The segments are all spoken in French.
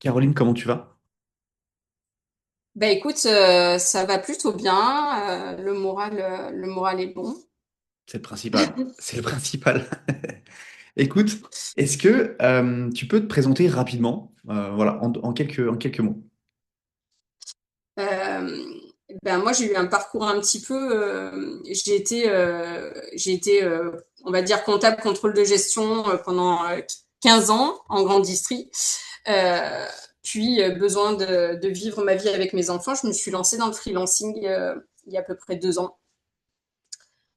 Caroline, comment tu vas? Bah écoute, ça va plutôt bien. Le moral est bon. C'est le principal. C'est le principal. Écoute, est-ce que tu peux te présenter rapidement, voilà, en quelques mots? Euh, ben moi, j'ai eu un parcours un petit peu. J'ai été, on va dire, comptable contrôle de gestion pendant 15 ans en grande distrie. Euh, Puis, besoin de vivre ma vie avec mes enfants, je me suis lancée dans le freelancing il y a à peu près 2 ans.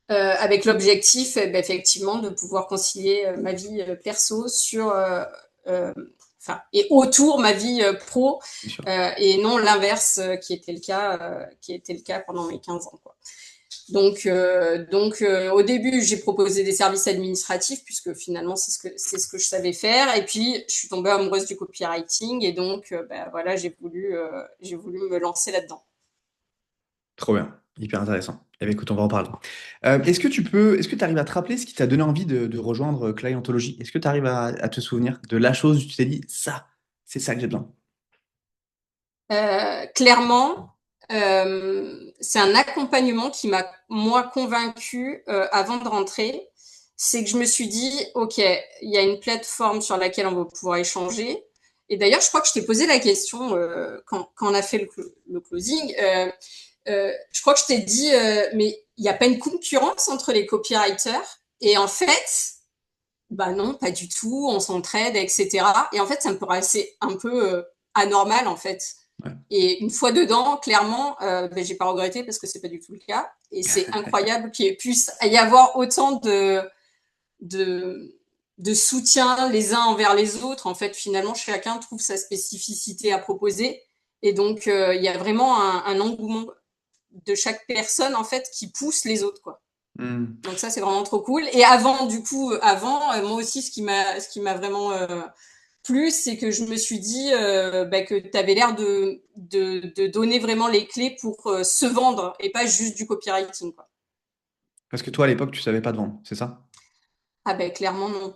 Avec l'objectif, effectivement, de pouvoir concilier ma vie perso euh, enfin, et autour ma vie pro, Bien sûr. et non l'inverse qui était le cas pendant mes 15 ans, quoi. Donc, au début, j'ai proposé des services administratifs puisque finalement c'est ce que je savais faire. Et puis, je suis tombée amoureuse du copywriting et donc, voilà, j'ai voulu me lancer là-dedans. Trop bien. Hyper intéressant. Eh bien, écoute, on va en parler. Est-ce que tu arrives à te rappeler ce qui t'a donné envie de rejoindre Clientology? Est-ce que tu arrives à te souvenir de la chose où tu t'es dit, ça, c'est ça que j'ai besoin? Clairement, c'est un accompagnement qui m'a, moi, convaincue avant de rentrer. C'est que je me suis dit, OK, il y a une plateforme sur laquelle on va pouvoir échanger. Et d'ailleurs, je crois que je t'ai posé la question quand on a fait le closing. Je crois que je t'ai dit, mais il n'y a pas une concurrence entre les copywriters. Et en fait, bah non, pas du tout. On s'entraide, etc. Et en fait, ça me paraissait un peu anormal, en fait. Ouais. Et une fois dedans, clairement, j'ai pas regretté parce que c'est pas du tout le cas. Et c'est incroyable qu'il puisse y avoir autant de, de soutien les uns envers les autres. En fait, finalement, chacun trouve sa spécificité à proposer. Et donc, il y a vraiment un engouement de chaque personne, en fait, qui pousse les autres, quoi. Hmm. Donc ça, c'est vraiment trop cool. Et avant, du coup, moi aussi, ce qui m'a vraiment plu, c'est que je me suis dit que tu avais l'air de donner vraiment les clés pour se vendre et pas juste du copywriting, quoi. Parce que toi, à l'époque, tu savais pas te vendre, c'est ça? Ah ben clairement non.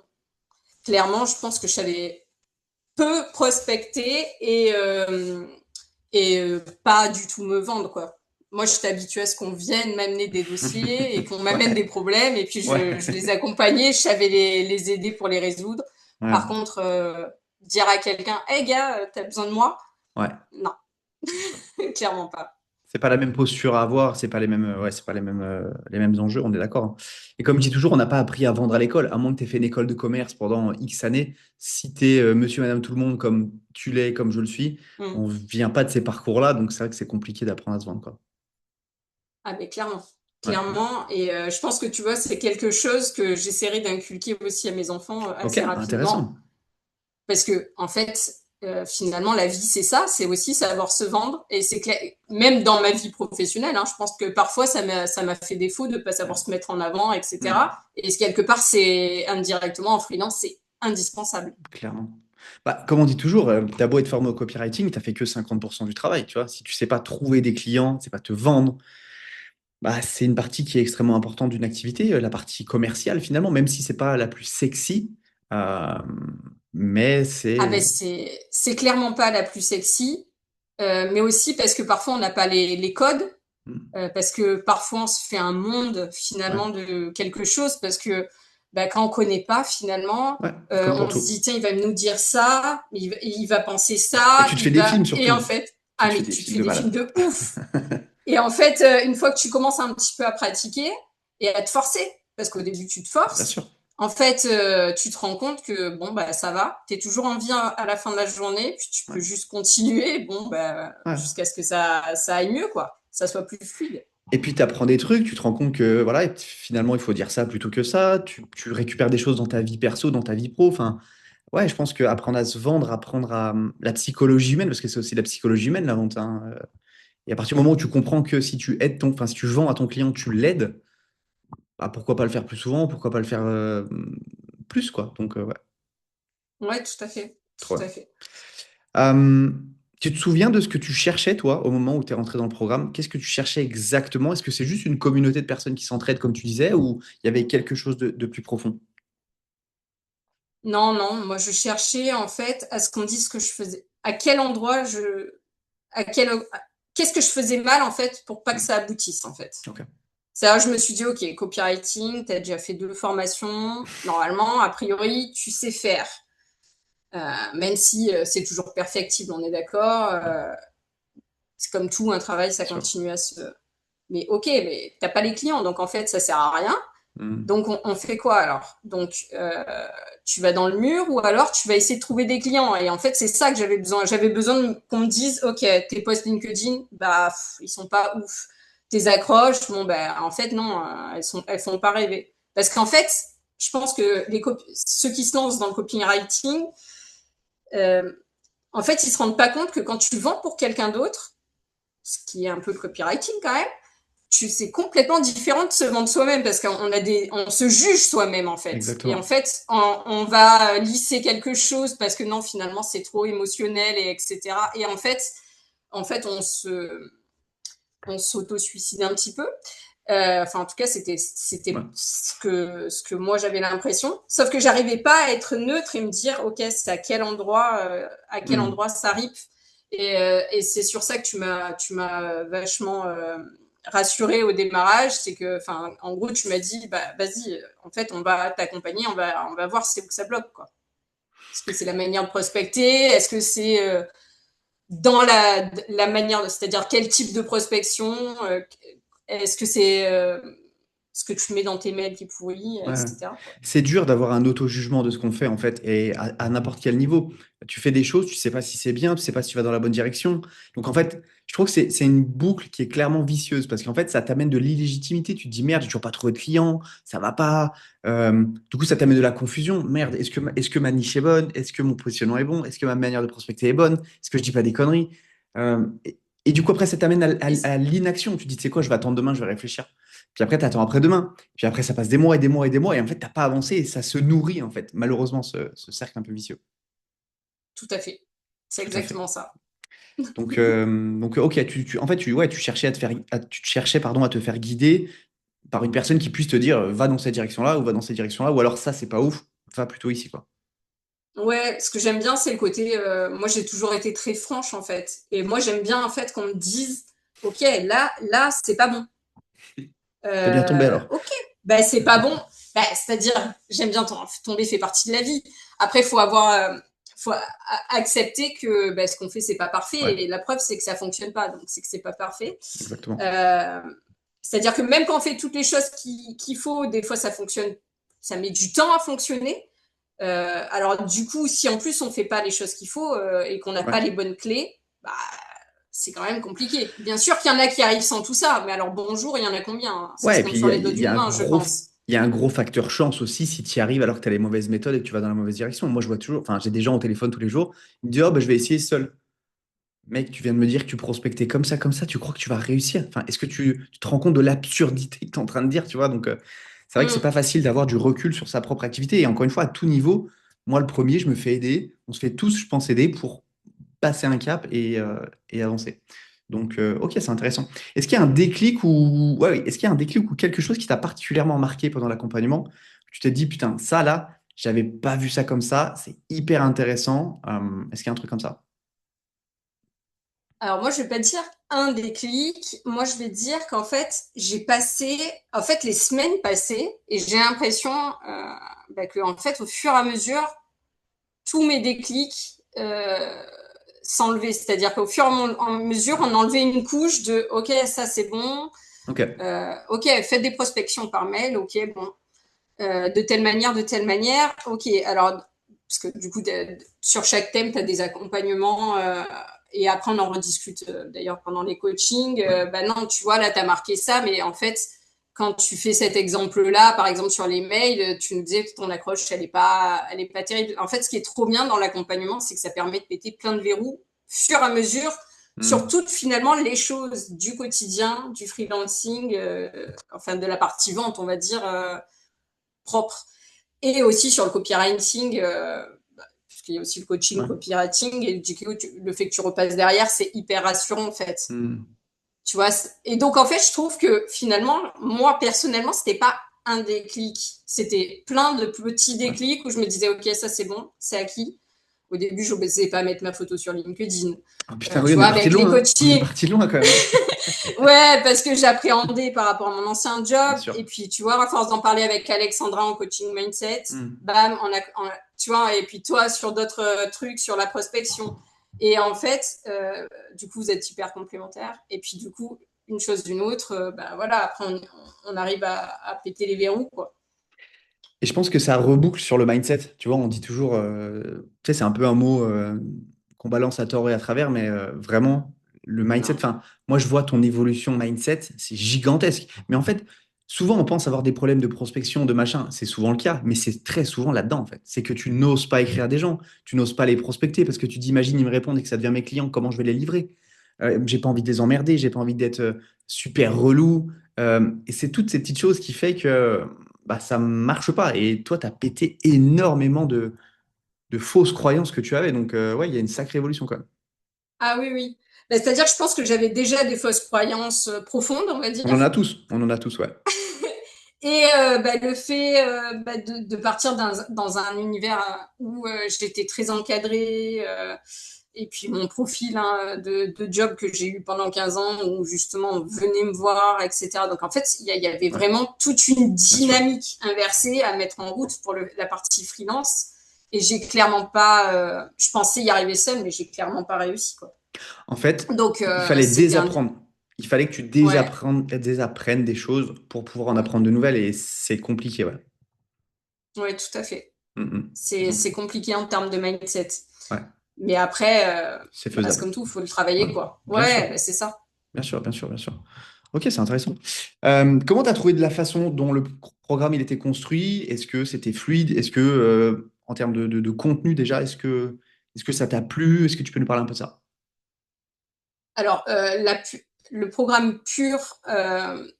Clairement, je pense que je savais peu prospecter et pas du tout me vendre, quoi. Moi, je suis habituée à ce qu'on vienne m'amener des dossiers et qu'on m'amène des Ouais, problèmes et puis je ouais, les accompagnais, je savais les aider pour les résoudre. ouais, Par contre, dire à quelqu'un, hey gars, t'as besoin de moi? ouais. Non, clairement pas. C'est pas la même posture à avoir, c'est pas les mêmes, ouais, c'est pas les mêmes enjeux, on est d'accord, hein. Et comme je dis toujours, on n'a pas appris à vendre à l'école, à moins que tu aies fait une école de commerce pendant X années. Si tu es monsieur, madame, tout le monde, comme tu l'es, comme je le suis, Mm. on vient pas de ces parcours-là, donc c'est vrai que c'est compliqué d'apprendre à se vendre, quoi. Ah mais clairement, Ouais, ouais. clairement. Et je pense que tu vois, c'est quelque chose que j'essaierai d'inculquer aussi à mes enfants Ok, assez rapidement. intéressant. Parce que, en fait, finalement, la vie, c'est ça, c'est aussi savoir se vendre. Et c'est clair, même dans ma vie professionnelle, hein, je pense que parfois, ça m'a fait défaut de ne pas savoir se mettre en avant, Hmm, etc. Et quelque part, c'est indirectement en freelance, c'est indispensable. clairement. Bah, comme on dit toujours, t'as beau être formé au copywriting, t'as fait que 50% du travail, tu vois. Si tu sais pas trouver des clients, tu sais pas te vendre, bah, c'est une partie qui est extrêmement importante d'une activité, la partie commerciale finalement, même si c'est pas la plus sexy, euh, mais Ah c'est ben, c'est clairement pas la plus sexy, mais aussi parce que parfois, on n'a pas les codes. hmm, Parce que parfois on se fait un monde ouais, finalement de quelque chose parce que quand on connaît pas finalement, ouais, comme pour on se tout. dit tiens il va nous dire ça, il va penser Et ça, tu te fais des films et en surtout. fait Tu ah te fais mais des tu te films fais de des films malade. de ouf. Et en fait une fois que tu commences un petit peu à pratiquer et à te forcer, parce qu'au début tu te Bien forces, sûr. en fait tu te rends compte que bon bah ça va, t'es toujours en vie à la fin de la journée, puis tu peux Ouais, juste continuer, bon bah ouais. jusqu'à ce que ça aille mieux quoi, ça soit plus fluide. Et puis tu apprends des trucs, tu te rends compte que voilà, et finalement il faut dire ça plutôt que ça, tu récupères des choses dans ta vie perso, dans ta vie pro. Enfin, ouais, je pense que apprendre à se vendre, apprendre à la psychologie humaine, parce que c'est aussi la psychologie humaine la vente, hein. Et à partir du moment où tu comprends que si tu aides ton, enfin si tu vends à ton client, tu l'aides, bah, pourquoi pas le faire plus souvent, pourquoi pas le faire plus, quoi. Donc, ouais, Ouais, tout à fait, trop tout bien. à fait. Euh, Tu te souviens de ce que tu cherchais, toi, au moment où tu es rentré dans le programme? Qu'est-ce que tu cherchais exactement? Est-ce que c'est juste une communauté de personnes qui s'entraident, comme tu disais, ou il y avait quelque chose de plus profond? Non, non, moi je cherchais en fait à ce qu'on dise ce que je faisais. à quel endroit à quel, qu'est-ce que je faisais mal en fait pour pas que ça aboutisse en fait. Ok. C'est là je me suis dit, ok, copywriting, tu as déjà fait 2 formations, normalement, a priori, tu sais faire. Même si c'est toujours perfectible, on est d'accord. C'est comme tout, un travail, ça Sûr. continue à se. Mais ok, mais t'as pas les clients, donc en fait, ça sert à rien. Hmm. Donc on fait quoi alors? Donc tu vas dans le mur ou alors tu vas essayer de trouver des clients. Et en fait, c'est ça que j'avais besoin. J'avais besoin qu'on me dise, ok, tes posts LinkedIn, bah ils sont pas ouf. Tes accroches, bon bah en fait non, elles font pas rêver. Parce qu'en fait, je pense que ceux qui se lancent dans le copywriting, euh, en fait, ils se rendent pas compte que quand tu vends pour quelqu'un d'autre, ce qui est un peu le copywriting quand même, c'est complètement différent de se vendre soi-même parce on se juge soi-même en fait. Et en Exactement. fait, on va lisser quelque chose parce que non, finalement, c'est trop émotionnel et etc. Et en fait, on s'auto-suicide un petit peu. Enfin, en tout cas, c'était Ouais. ce que moi j'avais l'impression. Sauf que j'arrivais pas à être neutre et me dire, ok, c'est à quel Hmm. endroit ça rip. Et c'est sur ça que tu m'as vachement rassuré au démarrage. C'est que, enfin, en gros, tu m'as dit, bah, vas-y, en fait, on va t'accompagner, on va voir c'est où que ça bloque, quoi. Est-ce que c'est la manière de prospecter? Est-ce que c'est dans la manière, c'est-à-dire quel type de prospection? Est-ce que c'est ce que tu mets dans tes mails qui est pourri, Ouais. etc. quoi. C'est dur d'avoir un auto-jugement de ce qu'on fait en fait, et à n'importe quel niveau. Tu fais des choses, tu sais pas si c'est bien, tu sais pas si tu vas dans la bonne direction. Donc en fait, je trouve que c'est une boucle qui est clairement vicieuse parce qu'en fait, ça t'amène de l'illégitimité. Tu te dis merde, j'ai toujours pas trouvé de clients, ça va pas. Du coup, ça t'amène de la confusion. Merde, est-ce que ma niche est bonne? Est-ce que mon positionnement est bon? Est-ce que ma manière de prospecter est bonne? Est-ce que je dis pas des conneries? Et du coup, après, ça t'amène à l'inaction. Tu te dis, tu sais quoi, je vais attendre demain, je vais réfléchir. Puis après, tu attends après-demain. Puis après, ça passe des mois et des mois et des mois. Et en fait, tu n'as pas avancé et ça se nourrit, en fait, malheureusement, ce cercle un peu vicieux. Tout à fait. C'est Tout à fait. exactement ça. Donc ok, en fait, ouais, tu cherchais tu te cherchais, pardon, à te faire guider par une personne qui puisse te dire, va dans cette direction-là ou va dans cette direction-là, ou alors ça, c'est pas ouf, va plutôt ici, quoi. Ouais, ce que j'aime bien, c'est le côté. Moi, j'ai toujours été très franche, en fait. Et moi, j'aime bien, en fait, qu'on me dise, OK, là, c'est pas bon. T'es bien tombé alors. Ok, ben c'est pas bon. Ben, c'est-à-dire, j'aime bien tomber fait partie de la vie. Après, faut accepter que ben, ce qu'on fait c'est pas Ouais, parfait et la preuve c'est que ça fonctionne pas, donc c'est que c'est pas parfait. exactement. Euh, C'est-à-dire que même quand on fait toutes les choses qu'il faut, des fois ça fonctionne, ça met du temps à fonctionner. Alors du coup, si en plus on fait pas les choses qu'il faut et qu'on n'a Ouais. pas les bonnes clés, bah c'est quand même compliqué. Bien sûr qu'il y en a qui arrivent sans tout ça, mais alors bonjour, il y en a combien hein. Ça Ouais, se et compte puis sur les doigts d'une main, je pense. il y a un gros facteur chance aussi si tu y arrives alors que tu as les mauvaises méthodes et que tu vas dans la mauvaise direction. Moi, je vois toujours, enfin, j'ai des gens au téléphone tous les jours, ils me disent, oh, bah, je vais essayer seul. Mec, tu viens de me dire que tu prospectais comme ça, tu crois que tu vas réussir? Enfin, est-ce que tu te rends compte de l'absurdité que tu es en train de dire, tu vois? Donc, c'est vrai que c'est Mm. pas facile d'avoir du recul sur sa propre activité. Et encore une fois, à tout niveau, moi, le premier, je me fais aider. On se fait tous, je pense, aider pour passer un cap et avancer. Donc, ok, c'est intéressant. Est-ce qu'il y a un déclic ou ouais, oui, est-ce qu'il y a un déclic ou quelque chose qui t'a particulièrement marqué pendant l'accompagnement? Tu t'es dit, putain, ça là, j'avais pas vu ça comme ça, c'est hyper intéressant. Est-ce qu'il y a un truc comme ça? Alors moi, je vais pas dire un déclic. Moi, je vais dire qu'en fait, en fait, les semaines passées, et j'ai l'impression bah, que, en fait, au fur et à mesure, tous mes déclics s'enlevaient. C'est-à-dire qu'au fur et à mesure, on enlevait une couche de, ok, ça c'est bon, Ok, ok, faites des prospections par mail, ok, bon, de telle manière, ok. Alors, parce que du coup, sur chaque thème, tu as des accompagnements. Et après, on en rediscute d'ailleurs pendant les coachings. ouais. Bah non, tu vois, là, tu as marqué ça, mais en fait, quand tu fais cet exemple-là, par exemple sur les mails, tu nous disais que ton accroche, elle est pas terrible. En fait, ce qui est trop bien dans l'accompagnement, c'est que ça permet de péter plein de verrous fur et à mesure sur Hmm. toutes finalement les choses du quotidien, du freelancing, enfin de la partie vente, on va dire, propre. Et aussi sur le copywriting, parce qu'il y a aussi le coaching Ouais. copywriting, et du coup, le fait que tu repasses derrière, c'est hyper rassurant en fait. Hmm. Tu vois, et donc en fait, je trouve que finalement, moi personnellement, c'était pas un déclic, c'était plein de petits Ouais. déclics où je me disais, ok, ça c'est bon, c'est acquis. Au début, je n'osais pas mettre ma photo sur LinkedIn. Oh, putain, oui, Tu on est vois, parti avec loin, les hein. On est coachings. parti loin quand même, hein. Ouais, parce que j'appréhendais par rapport à mon ancien Bien job. sûr. Et puis, tu vois, à force d'en parler avec Alexandra en coaching mindset, Hmm. bam, tu vois, et puis toi sur d'autres trucs, sur la prospection. Et en fait, du coup, vous êtes hyper complémentaires. Et puis, du coup, une chose d'une autre, bah voilà, après, on arrive à péter les verrous, quoi. Et je pense que ça reboucle sur le mindset. Tu vois, on dit toujours, tu sais, c'est un peu un mot qu'on balance à tort et à travers, mais vraiment, le mindset, Non. enfin, moi, je vois ton évolution mindset, c'est gigantesque. Mais en fait, souvent, on pense avoir des problèmes de prospection, de machin. C'est souvent le cas, mais c'est très souvent là-dedans, en fait. C'est que tu n'oses pas écrire à des gens, tu n'oses pas les prospecter parce que tu t'imagines, ils me répondent et que ça devient mes clients, comment je vais les livrer? J'ai pas envie de les emmerder, j'ai pas envie d'être super relou. Et c'est toutes ces petites choses qui fait que bah, ça marche pas. Et toi, tu as pété énormément de fausses croyances que tu avais. Donc, ouais, il y a une sacrée évolution quand même. Ah oui, oui. Bah, c'est-à-dire que je pense que j'avais déjà des fausses croyances profondes, on va On en dire. a tous, on en a tous, ouais. Et bah, le fait de partir dans un univers où j'étais très encadrée, et puis mon profil hein, de job que j'ai eu pendant 15 ans, où justement on venait me voir, etc. Donc en fait, il y avait Ouais, vraiment toute une bien sûr. dynamique inversée à mettre en route pour la partie freelance. Et j'ai clairement pas, je pensais y arriver seule, mais j'ai clairement pas réussi, quoi. En fait, Donc il fallait c'était un... désapprendre. Il fallait que tu Ouais, désapprennes des choses pour pouvoir en apprendre de nouvelles. Et c'est compliqué, ouais. ouais, tout à fait. Mm, C'est mm. compliqué en termes de mindset. Ouais, Mais après, c'est bah, c'est faisable. comme tout, il faut le travailler, Ouais, quoi. bien sûr. Ouais, bah, c'est ça. Bien sûr, bien sûr, bien sûr. Ok, c'est intéressant. Comment tu as trouvé de la façon dont le programme il était construit? Est-ce que c'était fluide? Est-ce que, en termes de contenu déjà, est-ce que ça t'a plu? Est-ce que tu peux nous parler un peu de ça? Alors, le programme pur,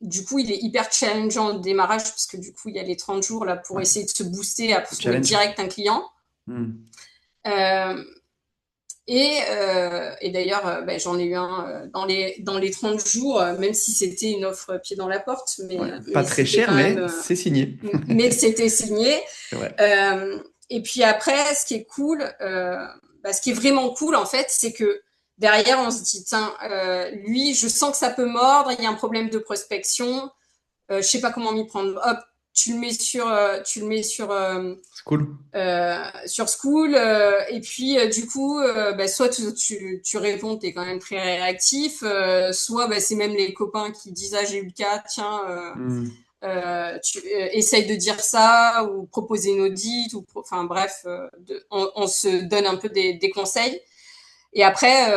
du coup, il est hyper challengeant au démarrage, parce que du coup, il y a les 30 jours là pour Ouais, essayer de se booster à le trouver challenge. direct un client. Hmm. Euh, et d'ailleurs, bah, j'en ai eu un dans les 30 jours, même si c'était une offre pied dans la porte, Ouais, pas mais très c'était cher, quand même, mais c'est signé. mais c'était signé. C'est vrai. Et puis après, ce qui est cool, bah, ce qui est vraiment cool en fait, c'est que derrière, on se dit, tiens, lui, je sens que ça peut mordre, il y a un problème de prospection, je sais pas comment m'y prendre. Hop, tu le mets C'est cool. sur School, et puis du coup, bah, soit tu réponds, tu es quand même très réactif, soit bah, c'est même les copains qui disent, ah, j'ai eu le cas, tiens. Hmm. Tu essaye de dire ça ou proposer une audite ou enfin bref, on se donne un peu des conseils. Et après,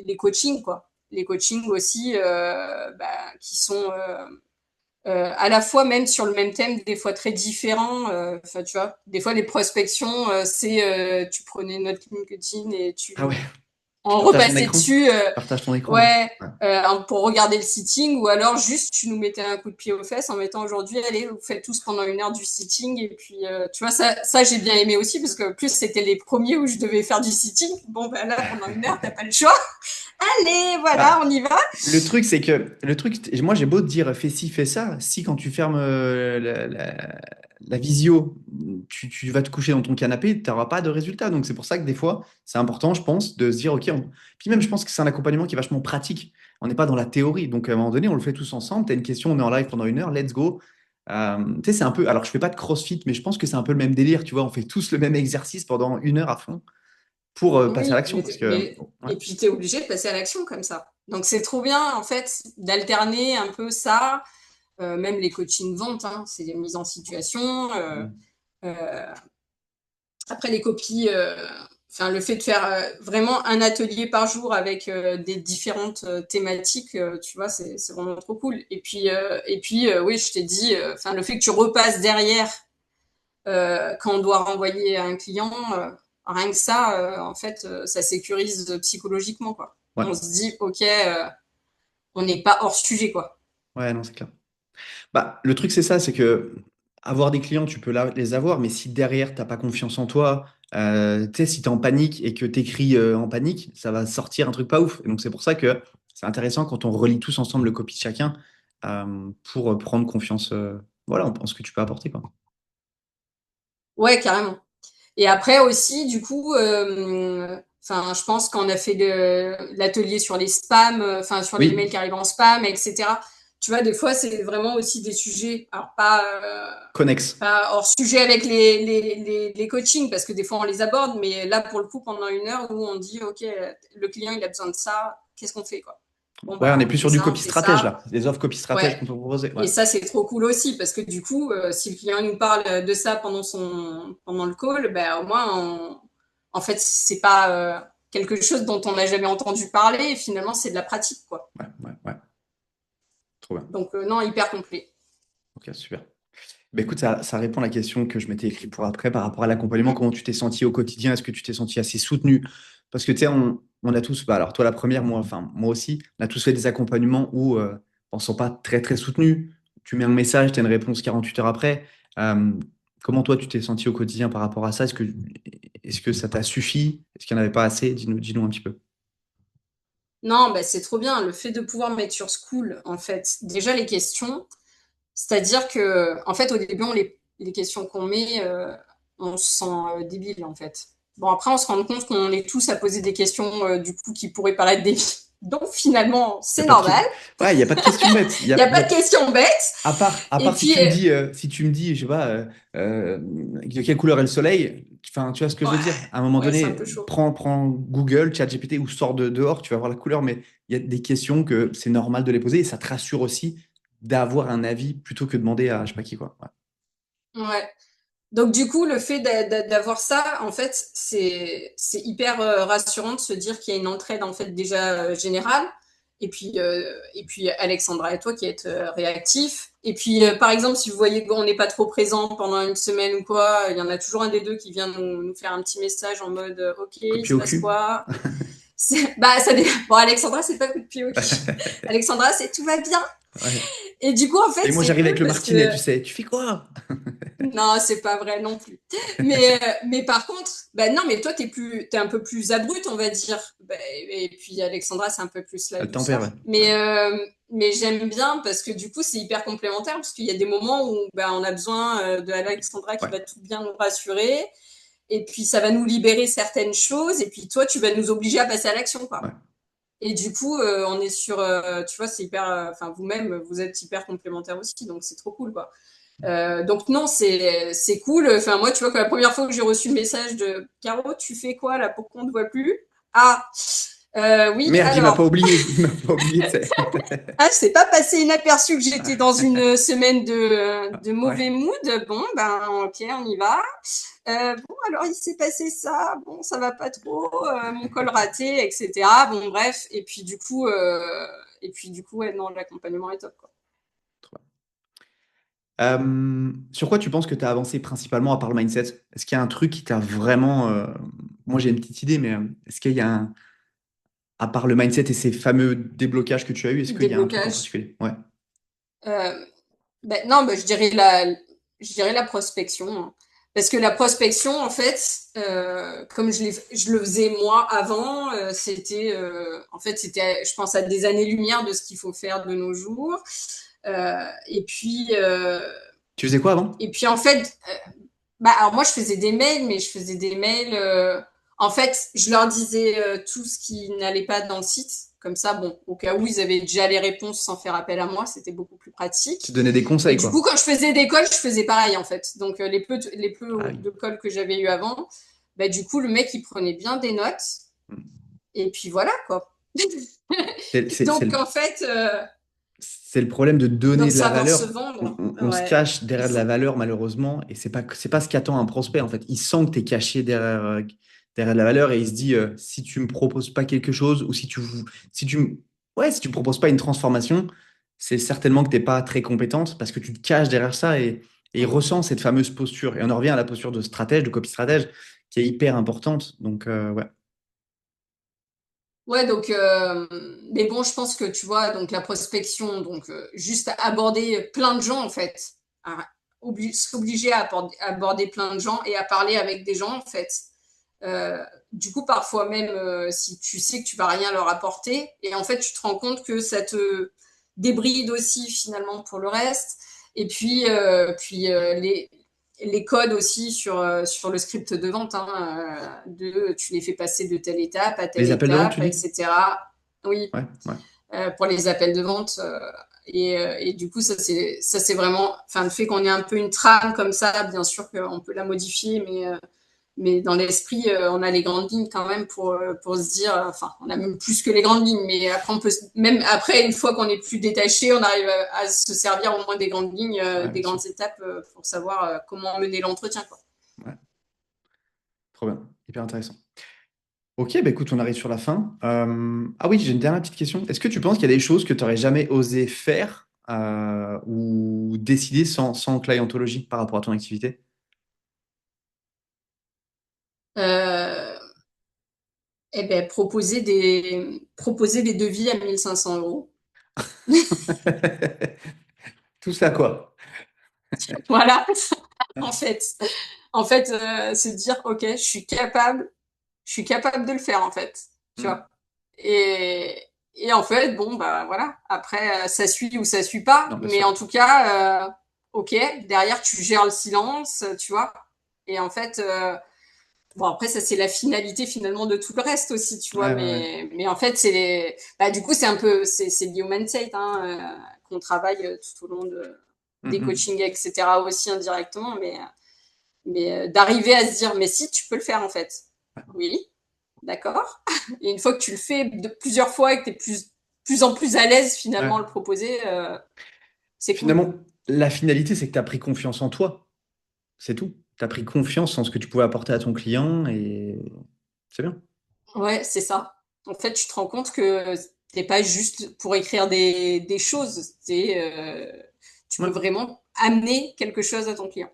les coachings quoi, les coachings aussi bah, qui sont à la fois même sur le même thème, des fois très différents. Enfin tu vois, des fois les prospections, c'est tu prenais notre LinkedIn et Ah ouais, tu on partages ton repassait écran? dessus, Tu partages ton écran, ouais. ouais, Ouais. pour regarder le sitting, ou alors juste tu nous mettais un coup de pied aux fesses en mettant aujourd'hui, allez, vous faites tous pendant 1 heure du sitting, et puis tu vois, ça j'ai bien aimé aussi, parce que en plus c'était les premiers où je devais faire du sitting. Bon, ben là, pendant 1 heure, t'as pas le choix. Allez, voilà, Bah, on y va. le truc, c'est que moi j'ai beau te dire fais ci, fais ça, si quand tu fermes la visio, tu vas te coucher dans ton canapé, tu n'auras pas de résultat. Donc c'est pour ça que des fois, c'est important, je pense, de se dire, ok, puis même je pense que c'est un accompagnement qui est vachement pratique. On n'est pas dans la théorie. Donc à un moment donné, on le fait tous ensemble. Tu as une question, on est en live pendant 1 heure, let's go. Tu sais, c'est un peu, alors je fais pas de CrossFit, mais je pense que c'est un peu le même délire, tu vois, on fait tous le même exercice pendant 1 heure à fond pour passer à Oui, l'action. Parce que, ouais, et puis t'es obligé de passer à l'action comme ça. Donc c'est trop bien en fait d'alterner un peu ça. Même les coachings ventes, hein, c'est des mises en situation. Euh, Après, les copies, enfin, le fait de faire vraiment un atelier par jour avec des différentes thématiques, tu vois, c'est vraiment trop cool. Et puis oui, je t'ai dit, enfin, le fait que tu repasses derrière quand on doit renvoyer à un client, rien que ça, en fait, ça sécurise psychologiquement, quoi. ouais, On se dit, ok, on n'est pas hors sujet, quoi. ouais, non, c'est clair. Bah, le truc, c'est ça, c'est que avoir des clients, tu peux les avoir, mais si derrière, tu n'as pas confiance en toi, tu sais, si tu es en panique et que tu écris en panique, ça va sortir un truc pas ouf. Et donc, c'est pour ça que c'est intéressant quand on relit tous ensemble le copy de chacun pour prendre confiance voilà, en ce que tu peux apporter, quoi. Ouais, carrément. Et après aussi, du coup, enfin, je pense qu'on a fait l'atelier sur les spams, enfin, sur les mails Oui, qui arrivent en spam, etc. Tu vois, des fois, c'est vraiment aussi des sujets, alors connexe. pas hors sujet avec les coachings, parce que des fois, on les aborde, mais là, pour le coup, pendant 1 heure, où on dit, OK, le client, il a besoin de ça, qu'est-ce qu'on fait, quoi? Bon, Ouais, on bah, est plus sur du on copy fait stratège ça. là. Les offres copy stratèges Ouais. qu'on peut proposer. Ouais. Et ça, c'est trop cool aussi, parce que du coup, si le client nous parle de ça pendant le call, ben, au moins, en fait, c'est pas quelque chose dont on n'a jamais entendu parler, et finalement, c'est de la pratique, quoi. Ouais, ouais, ouais. Trop bien. Donc, non, hyper complet. Ok, super. Ben écoute, ça répond à la question que je m'étais écrite pour après par rapport à l'accompagnement. Comment tu t'es senti au quotidien? Est-ce que tu t'es senti assez soutenu? Parce que tu sais, on a tous, bah, alors toi la première, moi, enfin moi aussi, on a tous fait des accompagnements où on ne se sent pas très très soutenu. Tu mets un message, tu as une réponse 48 heures après. Euh, Comment toi tu t'es senti au quotidien par rapport à ça? Est-ce que ça t'a suffi? Est-ce qu'il n'y en avait pas assez? Dis-nous un petit peu. Non, ben, c'est trop bien, le fait de pouvoir mettre sur School, en fait, déjà les questions, c'est-à-dire que, en fait, au début, les questions qu'on met, on se sent débile, en fait. Bon, après, on se rend compte qu'on est tous à poser des questions, du coup, qui pourraient paraître débiles. Donc, finalement, Il y c'est a pas de normal. Ouais, il y a pas de question bête. Il n'y a pas de questions bêtes. À Et part puis, si tu me dis, je sais pas, de quelle couleur est le soleil, enfin, tu vois ce que je veux ouais, dire? À un moment ouais, c'est un donné, peu chaud. prends Google, ChatGPT ou sors dehors, tu vas voir la couleur, mais il y a des questions que c'est normal de les poser et ça te rassure aussi d'avoir un avis plutôt que de demander à je sais pas qui, quoi. Ouais. Ouais. Donc, du coup, le fait d'avoir ça, en fait, c'est hyper rassurant de se dire qu'il y a une entraide, en fait, déjà générale. Et puis, Alexandra et toi qui êtes réactifs. Et puis, par exemple, si vous voyez qu'on n'est pas trop présent pendant une semaine ou quoi, il y en a toujours un des deux qui vient nous faire un petit message en mode OK, Coup de il pied se au passe cul. quoi? Bah, bon, Alexandra, c'est pas coup de pied au cul. Alexandra, c'est tout va bien. Ouais. Et du coup, en Et fait, moi, c'est j'arrive avec cool le parce martinet, que tu sais, tu fais quoi? non, c'est pas vrai non plus. Mais par contre, ben non, mais toi, t'es un peu plus abrupte, on va dire. Ben, et puis Alexandra, c'est un peu plus la Le tempère, ouais. douceur. Ouais. Mais j'aime bien parce que du coup, c'est hyper complémentaire parce qu'il y a des moments où ben, on a besoin de Alexandra qui Ouais. va tout bien nous rassurer. Et puis, ça va nous libérer certaines choses. Et puis, toi, tu vas nous obliger à passer à l'action, quoi. Ouais. Et du coup, on est sur, tu vois, c'est hyper, enfin, vous-même, vous êtes hyper complémentaires aussi. Donc, c'est trop cool, quoi. Donc non, c'est cool. Enfin moi, tu vois que la première fois que j'ai reçu le message de Caro, tu fais quoi là? Pourquoi on ne te voit plus? Ah, oui. Merde, il m'a pas Alors, oublié. Il m'a pas oublié, tu sais. ah, c'est pas passé inaperçu que j'étais dans une semaine de Ouais. mauvais mood. Bon, ben ok, on y va. Bon, alors il s'est passé ça. Bon, ça va pas trop. Mon col raté, etc. Bon, bref. Et puis du coup, ouais, non, l'accompagnement est top, quoi. Sur quoi tu penses que tu as avancé principalement à part le mindset? Est-ce qu'il y a un truc qui t'a vraiment... Moi j'ai une petite idée, mais est-ce qu'il y a un... À part le mindset et ces fameux déblocages que tu as eu, est-ce qu'il y a un truc en Déblocage. particulier? Ouais. Euh, non, je dirais la prospection, hein. Parce que la prospection, en fait, comme je le faisais moi avant, en fait, c'était, je pense, à des années-lumière de ce qu'il faut faire de nos jours. Euh, et puis, euh, Tu faisais quoi avant? et puis, en fait, bah, alors moi, je faisais des mails, mais je faisais des mails. En fait, je leur disais tout ce qui n'allait pas dans le site. Comme ça, bon, au cas où ils avaient déjà les réponses sans faire appel à moi, c'était beaucoup plus Tu pratique. donnais des Et conseils, du coup, quoi. quand je faisais des calls, je faisais pareil en fait. Donc les Ah peu oui. de calls que j'avais eu avant, bah, du coup, le mec il prenait bien des notes. Et puis voilà quoi. C'est Donc le, en fait, c'est le problème de donner donc de la savoir se valeur. vendre, On se ouais, cache il derrière de la faut. valeur, malheureusement, et c'est pas ce qu'attend un prospect, en fait. Il sent que tu es caché derrière de la valeur et il se dit, si tu me proposes pas quelque chose ou si tu, ouais, si tu me proposes pas une transformation, c'est certainement que t'es pas très compétente parce que tu te caches derrière ça et il ressent cette fameuse posture. Et on en revient à la posture de stratège, de copy stratège, qui est hyper importante. Donc, ouais. Ouais, donc, mais bon, je pense que tu vois, donc la prospection, donc juste aborder plein de gens en fait, à, s'obliger à aborder plein de gens et à parler avec des gens en fait. Du coup, parfois même, si tu sais que tu vas rien leur apporter, et en fait, tu te rends compte que ça te débride aussi finalement pour le reste. Et puis les codes aussi sur le script de vente, hein, tu les fais passer de telle étape à telle Les appels de vente, étape, tu dis? etc. Oui, Ouais, ouais. pour les appels de vente. Et du coup, ça c'est vraiment, enfin, le fait qu'on ait un peu une trame comme ça, bien sûr qu'on peut la modifier, mais dans l'esprit, on a les grandes lignes quand même pour se dire, enfin, on a même plus que les grandes lignes, mais après, même après, une fois qu'on est plus détaché, on arrive à se servir au moins des grandes lignes, Ouais, des bien sûr. grandes étapes pour savoir comment mener l'entretien, quoi. Ouais, trop bien. Hyper intéressant. Ok, bah écoute, on arrive sur la fin. Ah oui, j'ai une dernière petite question. Est-ce que tu penses qu'il y a des choses que tu n'aurais jamais osé faire ou décider sans clientologie par rapport à ton activité? Euh, eh ben, proposer des devis à 1 500 euros. Tout ça, quoi. Voilà, en fait. En fait, se dire, OK, je suis capable de le faire, en fait. Tu Hmm. vois. Et en fait, bon, bah voilà. Après, ça suit ou ça suit pas. Non, bien Mais sûr. en tout cas, OK, derrière, tu gères le silence, tu vois. Et en fait, bon, après, ça, c'est la finalité finalement de tout le reste aussi, tu vois. Ouais, ouais, ouais. Mais en fait, bah, du coup, c'est un peu, c'est lié au mindset, hein, qu'on travaille tout au long Hmm, des hmm. coachings, etc. aussi indirectement. Mais d'arriver à se dire, mais si, tu peux le faire en fait. Oui, d'accord. Et une fois que tu le fais de plusieurs fois et que tu es plus en plus à l'aise finalement à le Ouais. proposer, c'est cool. Finalement, la finalité, c'est que tu as pris confiance en toi. C'est tout. Tu as pris confiance en ce que tu pouvais apporter à ton client et c'est bien. Ouais, c'est ça. En fait, tu te rends compte que t'es pas juste pour écrire des choses, tu peux Ouais, vraiment amener quelque chose à ton client.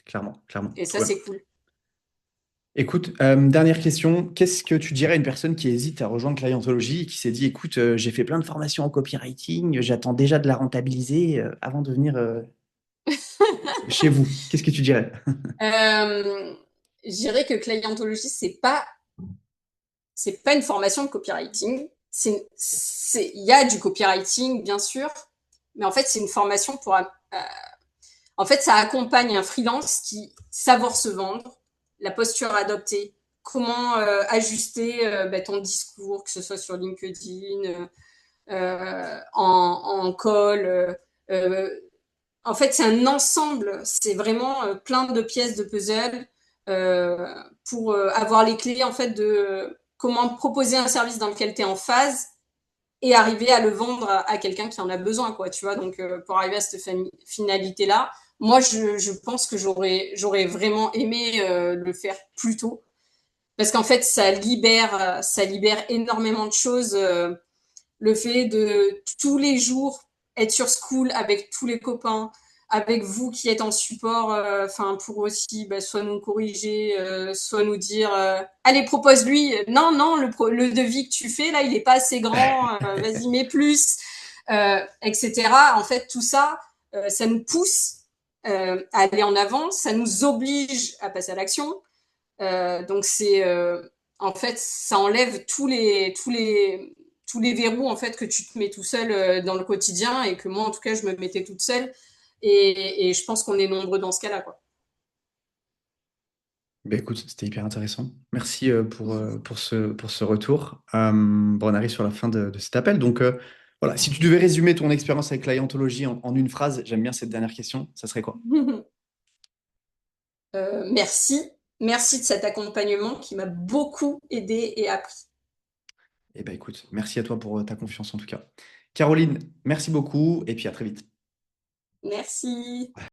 clairement, clairement. Et ça, Trop bien. c'est cool. Écoute, dernière question. Qu'est-ce que tu dirais à une personne qui hésite à rejoindre Clientologie et qui s'est dit, écoute, j'ai fait plein de formations en copywriting, j'attends déjà de la rentabiliser avant de venir chez vous. Qu'est-ce que tu dirais? Euh, je dirais que clientologie, c'est pas une formation de copywriting. Il y a du copywriting, bien sûr, mais en fait, c'est une formation en fait, ça accompagne un freelance qui savoir se vendre, la posture à adopter, comment ajuster bah, ton discours, que ce soit sur LinkedIn, en call. Euh, En fait, c'est un ensemble. C'est vraiment plein de pièces de puzzle euh, pour avoir les clés en fait de comment proposer un service dans lequel tu es en phase et arriver à le vendre à quelqu'un qui en a besoin, quoi, tu vois. Donc, pour arriver à cette finalité-là, moi, je pense que j'aurais vraiment aimé le faire plus tôt. Parce qu'en fait, ça libère énormément de choses. Le fait de tous les jours être sur School avec tous les copains, avec vous qui êtes en support, enfin pour aussi bah, soit nous corriger, soit nous dire allez propose-lui, non non le devis que tu fais là il est pas assez grand, vas-y mets plus, etc. En fait tout ça, ça nous pousse à aller en avant, ça nous oblige à passer à l'action. Donc en fait, ça enlève tous les verrous en fait que tu te mets tout seul dans le quotidien et que moi en tout cas je me mettais toute seule et je pense qu'on est nombreux dans ce cas-là quoi. Ben écoute, c'était hyper intéressant. Merci pour ce retour. Bon, on arrive sur la fin de cet appel. Donc, voilà, si tu devais résumer ton expérience avec Clientologie en une phrase, j'aime bien cette dernière question, ça serait quoi? Merci de cet accompagnement qui m'a beaucoup aidé et appris. Eh ben écoute, merci à toi pour ta confiance en tout cas. Caroline, merci beaucoup et puis à très vite. Merci.